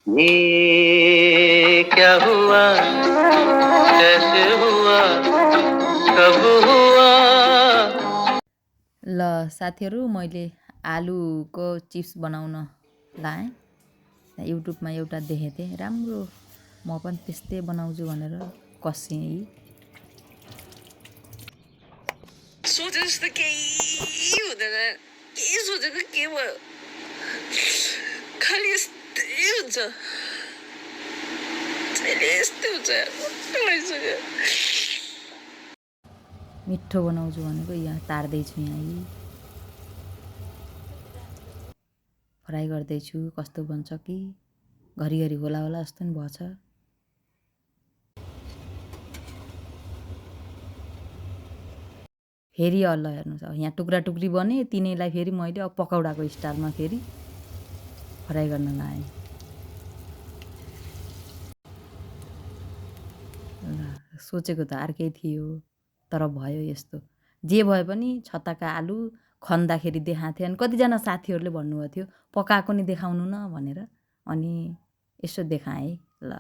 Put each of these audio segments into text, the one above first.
ये क्या हुआ कैसे हुआ कब हुआ। ल साथीहरू मैले आलुको चिप्स बनाउन लाएँ। युट्युबमा एउटा देखेको थिएँ, राम्रो म पनि त्यस्तै बनाउँछु भनेर कसेँ। सोचे जस्तो केही हुँदैन, के सोचेको के भयो, खालि यस्तै हुन्छ, यस्तै हुन्छ। मिठो बनाउँछु भनेको यहाँ तार्दैछु, यहाँ फ्राई गर्दैछु। कस्तो बन्छ कि घरिघरि होला होला जस्तो नि भएछ। फेरि अल्ल हेर्नुहोस्, यहाँ टुक्रा टुक्री बने, तिनैलाई फेरि मैले अब पकौडाको स्टाइलमा फेरि फ्राई गर्न लाएँ। ल सोचेको त अर्कै थियो, तर भयो यस्तो। जे भए पनि छताका आलु खन्दाखेरि देखाएको थियो। अनि कतिजना साथीहरूले भन्नुभएको थियो पकाएको नि देखाउनु न भनेर, अनि यसो देखाएँ। ल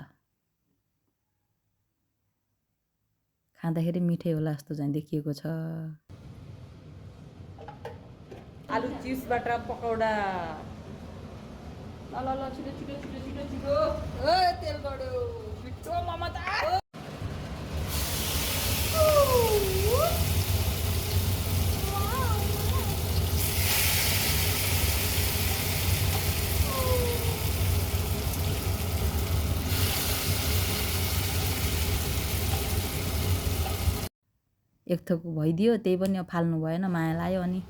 खाँदाखेरि मिठै होला जस्तो चाहिँ देखिएको छ। आलु चिप्सबाट पकौडा। ल ल ल छिटो छिटो छिटो छिटो छिटो। तेल गड्यो छिटो ममता। एक थोक भइदियो, त्यही पनि अब फाल्नु भएन, माया लाग्यो। अनि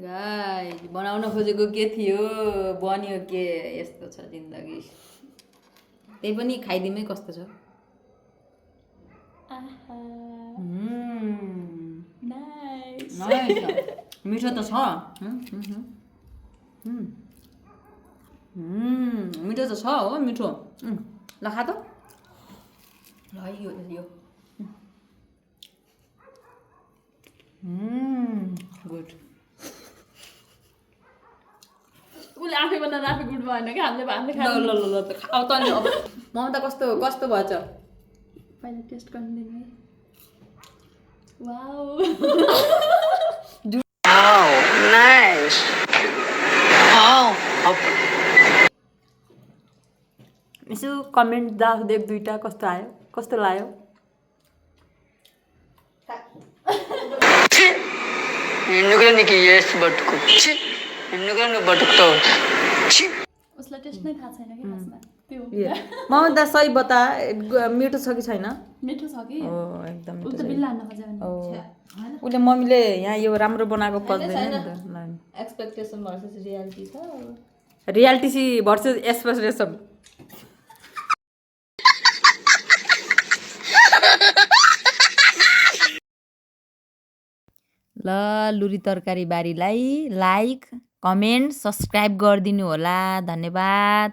गाइस बनाउन खोजेको के थियो बन्यो के, यस्तो छ जिन्दगी। त्यही पनि खाइदिमै कस्तो छ। मिठो त छ, मिठो त छ हो, मिठो। ल खा त, ल यो गुड। उसले आफै बनाएर आफै गुड भएन कि, हामीले खानु। ल ल ल अब तैँले अब ममता कस्तो कस्तो भएछ पहिला टेस्ट गर्नु दिनु है। Wow nice. यसो कमेन्ट देख दुईटा कस्तो आयो, कस्तो लाग्यो। ఎందుకని यस बटुको ఎందుకని बटुक्ता उसलाई टेस्ट नै थाहा छैन कि खासमा त्यो। ममता सही बता, मिठो छ कि छैन? मिठो छ कि एकदम मिठो छ। बिल्ला हान्न खोज्यो भने उसले मम्मीले यहाँ यो राम्रो बनाएको पच्दैन नि त। एक्सपेक्टेसन भर्सेस रियालिटी छ, रियालिटी भर्सेस एक्सपेक्टेसन। ल लुरी तरकारी बारीलाई लाइक कमेन्ट सब्सक्राइब गरिदिनु होला, धन्यवाद।